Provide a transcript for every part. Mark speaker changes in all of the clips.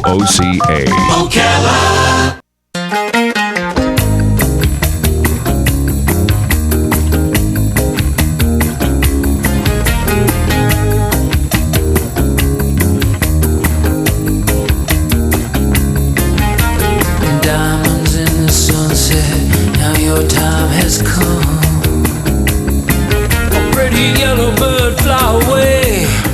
Speaker 1: WOCA.
Speaker 2: Ocala.
Speaker 3: Diamonds in the sunset, now your time has come. A pretty yellow bird fly away.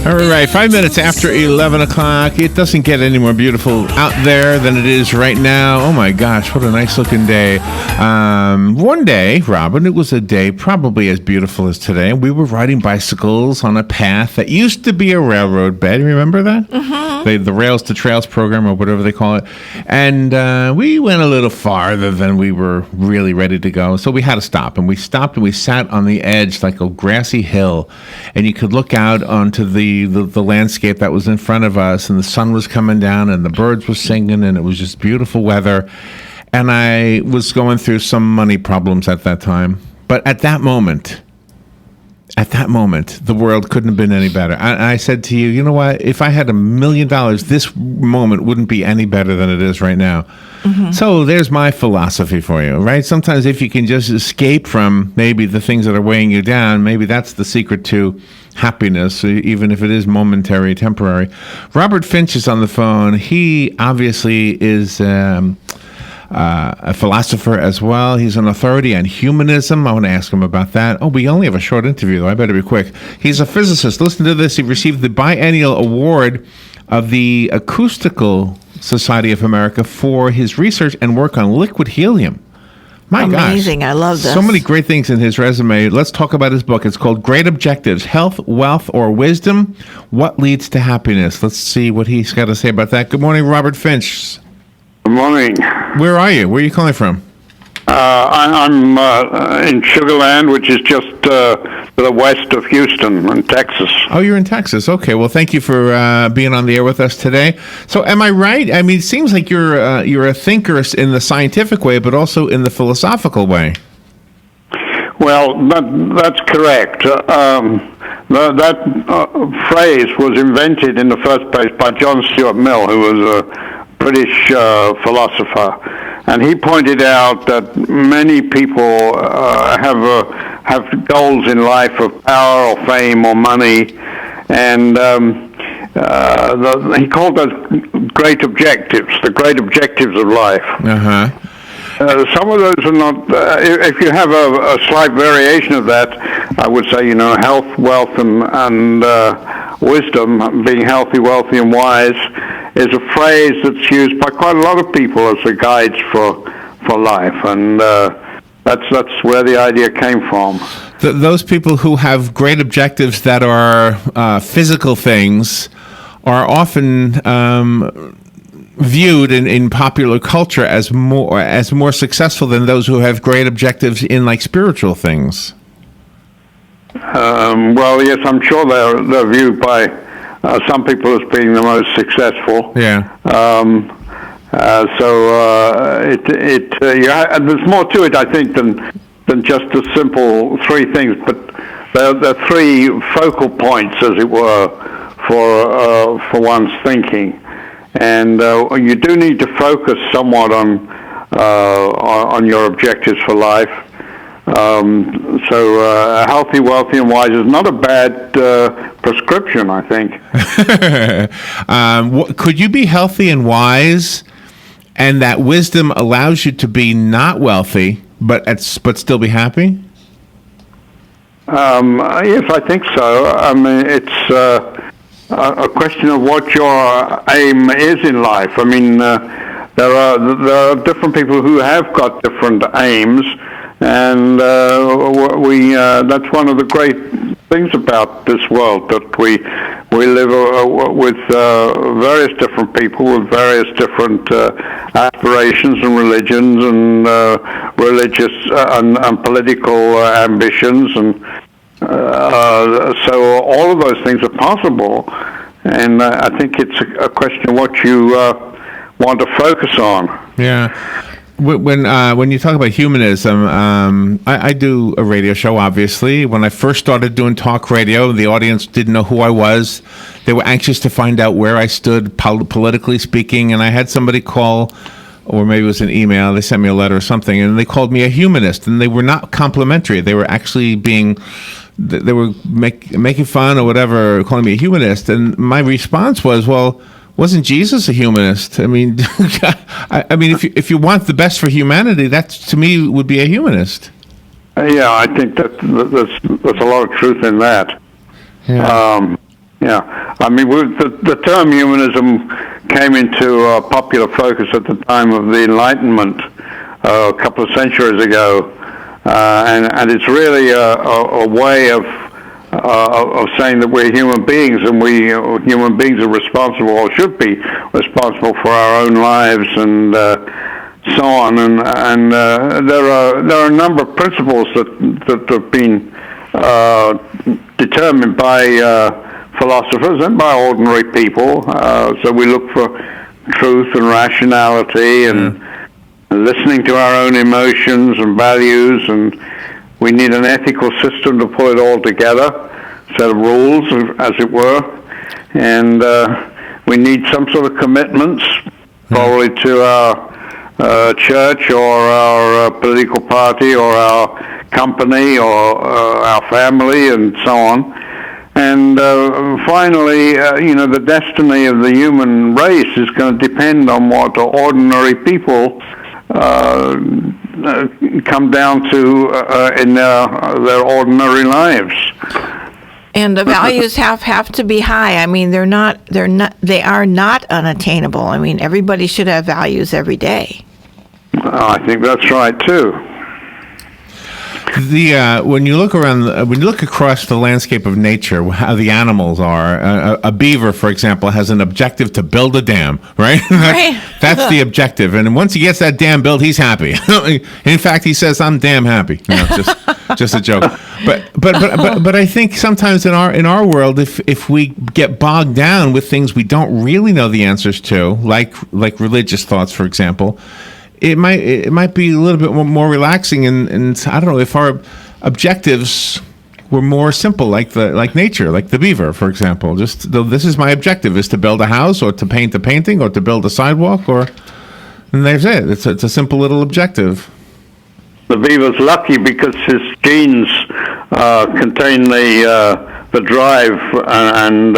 Speaker 4: All right, 5 minutes after 11 o'clock. It doesn't get any more beautiful out there than it is right now. Oh, my gosh, what a nice-looking day. One day, Robin, it was a day probably as beautiful as today. We were riding bicycles on a path that used to be a railroad bed. Remember that? Mm-hmm. The Rails to Trails program or whatever they call it. And we went a little farther than we were really ready to go. So we had to stop. And we stopped and we sat on the edge like a grassy hill. And you could look out onto the landscape that was in front of us, and the sun was coming down and the birds were singing, and it was just beautiful weather. And I was going through some money problems at that time. But at that moment, the world couldn't have been any better. I said to you, you know what? If I had $1 million, this moment wouldn't be any better than it is right now. Mm-hmm. So there's my philosophy for you, right? Sometimes if you can just escape from maybe the things that are weighing you down, maybe that's the secret to happiness, even if it is momentary, temporary. Robert Finch is on the phone. He obviously is a philosopher as well. He's an authority on humanism. I want to ask him about that. Oh, we only have a short interview, though. I better be quick. He's a physicist. Listen to this. He received the biennial award of the Acoustical Society of America for his research and work on liquid helium. My gosh.
Speaker 5: Amazing. I love this.
Speaker 4: So many great things in his resume. Let's talk about his book. It's called Great Objectives, Health, Wealth, or Wisdom? What Leads to Happiness? Let's see what he's got to say about that. Good morning, Robert Finch.
Speaker 6: Good morning.
Speaker 4: Where are you? Where are you calling from?
Speaker 6: I'm in Sugar Land, which is just to the west of Houston in Texas.
Speaker 4: Oh, you're in Texas. Okay. Well, thank you for being on the air with us today. So am I right? I mean, it seems like you're a thinker in the scientific way, but also in the philosophical way.
Speaker 6: Well, that's correct. That phrase was invented in the first place by John Stuart Mill, who was a British philosopher. And he pointed out that many people have goals in life of power or fame or money, and he called those great objectives, the great objectives of life.
Speaker 4: Uh-huh.
Speaker 6: Some of those are not, if you have a slight variation of that, I would say, health, wealth, and wisdom, being healthy, wealthy, and wise, is a phrase that's used by quite a lot of people as a guide for life, and that's where the idea came from.
Speaker 4: Those people who have great objectives that are physical things are often viewed in popular culture as more successful than those who have great objectives in like spiritual things.
Speaker 6: Well, yes, I'm sure they're viewed by some people as being the most successful.
Speaker 4: Yeah.
Speaker 6: There's more to it, I think, than just the simple three things, but there are three focal points, as it were, for one's thinking. And you do need to focus somewhat on your objectives for life. Healthy, wealthy, and wise is not a bad prescription, I think.
Speaker 4: Could you be healthy and wise, and that wisdom allows you to be not wealthy, but still be happy?
Speaker 6: Yes, I think so. I mean, it's a question of what your aim is in life. I mean, there are different people who have got different aims, and that's one of the great things about this world, that we live with various different people with various different aspirations and religions and religious and political ambitions, and so all of those things are possible, and I think it's a question of what you want to focus on.
Speaker 4: Yeah. When you talk about humanism, I do a radio show. Obviously, when I first started doing talk radio, the audience didn't know who I was. They were anxious to find out where I stood politically speaking, and I had somebody call, or maybe it was an email. They sent me a letter or something, and they called me a humanist, and they were not complimentary. They were actually they were making fun or whatever, calling me a humanist. And my response was, well, wasn't Jesus a humanist? I mean, I mean, if you want the best for humanity, that to me would be a humanist.
Speaker 6: Yeah, I think there's a lot of truth in that.
Speaker 4: Yeah.
Speaker 6: Yeah, I mean, the term humanism came into popular focus at the time of the Enlightenment a couple of centuries ago, and it's really a way of saying that we're human beings, and we human beings are responsible, or should be responsible, for our own lives and so on. And there are a number of principles that have been determined by philosophers and by ordinary people. So we look for truth and rationality and listening to our own emotions and values, and we need an ethical system to put it all together, a set of rules, as it were, and we need some sort of commitments, probably to our church or our political party or our company or our family and so on. And finally, the destiny of the human race is going to depend on what ordinary people come down to in their ordinary lives.
Speaker 1: And the values have to be high. I mean, they are not unattainable. I mean, everybody should have values every day.
Speaker 6: I think that's right too.
Speaker 4: When you look when you look across the landscape of nature, how the animals are, a beaver, for example, has an objective to build a dam, right? That's the objective, and once he gets that dam built, he's happy. In fact, he says, "I'm damn happy." Just a joke. But I think sometimes in our world, if we get bogged down with things we don't really know the answers to, like religious thoughts, for example, it might be a little bit more relaxing, and I don't know, if our objectives were more simple, like nature, like the beaver, for example. Just this is my objective: is to build a house, or to paint a painting, or to build a sidewalk, and that's it. It's a simple little objective.
Speaker 6: The beaver's lucky because his genes contain the drive, and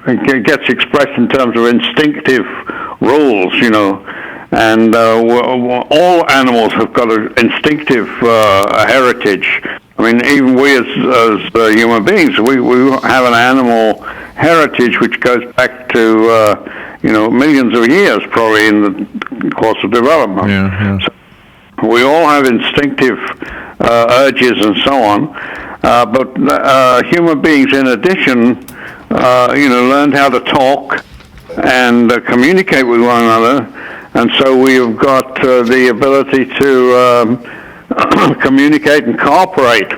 Speaker 6: it gets expressed in terms of instinctive rules, and all animals have got an instinctive heritage. I mean, even we as human beings, we have an animal heritage which goes back to millions of years, probably, in the course of development.
Speaker 4: Yeah.
Speaker 6: So we all have instinctive urges and so on, but human beings, in addition, learned how to talk and communicate with one another, and so we've got the ability to communicate and cooperate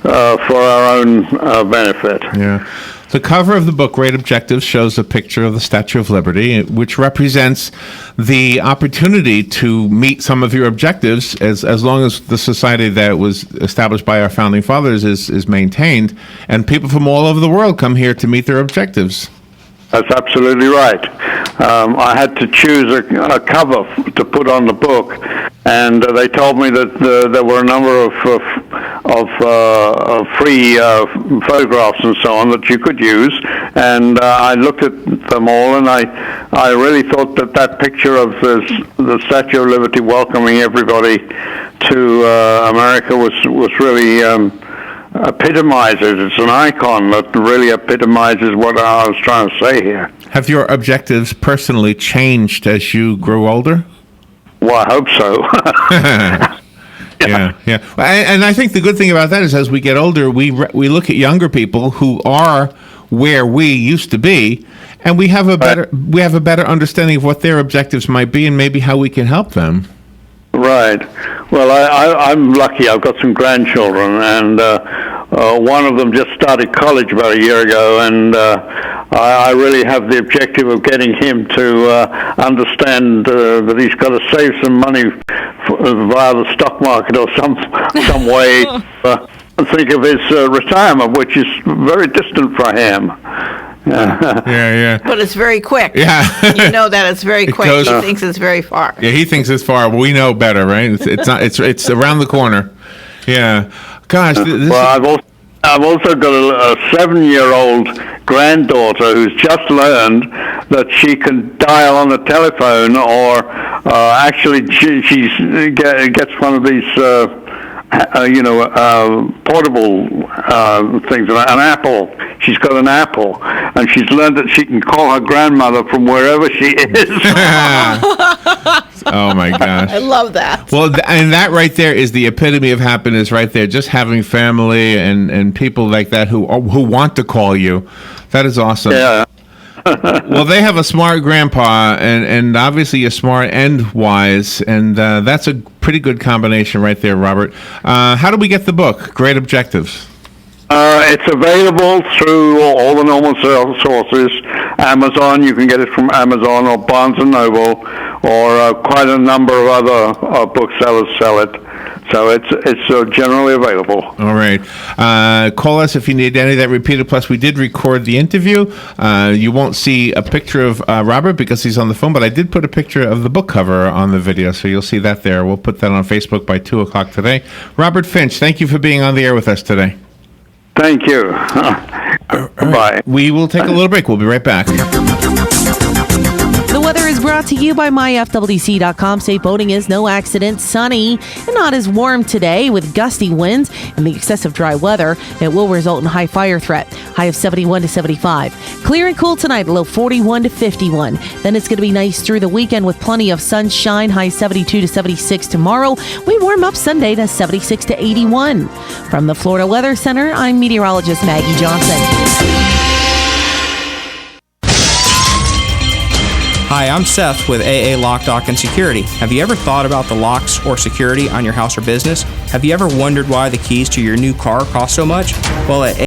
Speaker 6: for our own benefit.
Speaker 4: Yeah. The cover of the book, Great Objectives, shows a picture of the Statue of Liberty, which represents the opportunity to meet some of your objectives as long as the society that was established by our founding fathers is maintained, and people from all over the world come here to meet their objectives.
Speaker 6: That's absolutely right. I had to choose a cover to put on the book, and they told me that there were a number of free photographs and so on that you could use, and I looked at them all, and I really thought that picture of the Statue of Liberty welcoming everybody to America was really epitomizes. It's an icon that really epitomizes what I was trying to say here.
Speaker 4: Have your objectives personally changed as you grew older?
Speaker 6: Well, I hope so.
Speaker 4: Yeah. And I think the good thing about that is, as we get older, we look at younger people who are where we used to be, and we have a better understanding of what their objectives might be, and maybe how we can help them.
Speaker 6: Right. Well, I'm lucky. I've got some grandchildren, and one of them just started college about a year ago, and I really have the objective of getting him to understand that he's got to save some money via the stock market or some way. Think of his retirement, which is very distant for him.
Speaker 4: Yeah.
Speaker 1: But it's very quick.
Speaker 4: Yeah.
Speaker 1: You know that it's very quick.
Speaker 4: goes-
Speaker 1: He thinks it's very far.
Speaker 4: Yeah, he thinks it's far, but we know better, right? It's not. It's around the corner. Yeah. Gosh.
Speaker 6: Well, I've also got a 7-year-old granddaughter who's just learned that she can dial on the telephone, or actually she gets one of these portable things, an Apple. She's got an Apple, and she's learned that she can call her grandmother from wherever she is.
Speaker 4: Oh my gosh.
Speaker 1: I love that.
Speaker 4: Well, and that right there is the epitome of happiness right there. Just having family and people like that who want to call you. That is awesome.
Speaker 6: Yeah.
Speaker 4: Well, they have a smart grandpa, and obviously you're smart and wise, and that's a pretty good combination right there, Robert. How do we get the book? Great Objectives.
Speaker 6: It's available through all the normal sources. Amazon, you can get it from Amazon or Barnes & Noble, or quite a number of other booksellers sell it. So it's generally available.
Speaker 4: All right. Call us if you need any of that repeated. Plus, we did record the interview. You won't see a picture of Robert because he's on the phone, but I did put a picture of the book cover on the video, so you'll see that there. We'll put that on Facebook by 2 o'clock today. Robert Finch, thank you for being on the air with us today.
Speaker 6: Thank you. Bye.
Speaker 4: We will take a little break. We'll be right back.
Speaker 5: The weather is brought to you by myfwc.com. Safe boating is no accident, sunny and not as warm today with gusty winds and the excessive dry weather. It will result in high fire threat. High of 71 to 75. Clear and cool tonight, low 41 to 51. Then it's going to be nice through the weekend with plenty of sunshine. High 72 to 76 tomorrow. We warm up Sunday to 76 to 81. From the Florida Weather Center, I'm meteorologist Maggie Johnson.
Speaker 7: Hi, I'm Seth with AA Lock, Dock, and Security. Have you ever thought about the locks or security on your house or business? Have you ever wondered why the keys to your new car cost so much? Well, at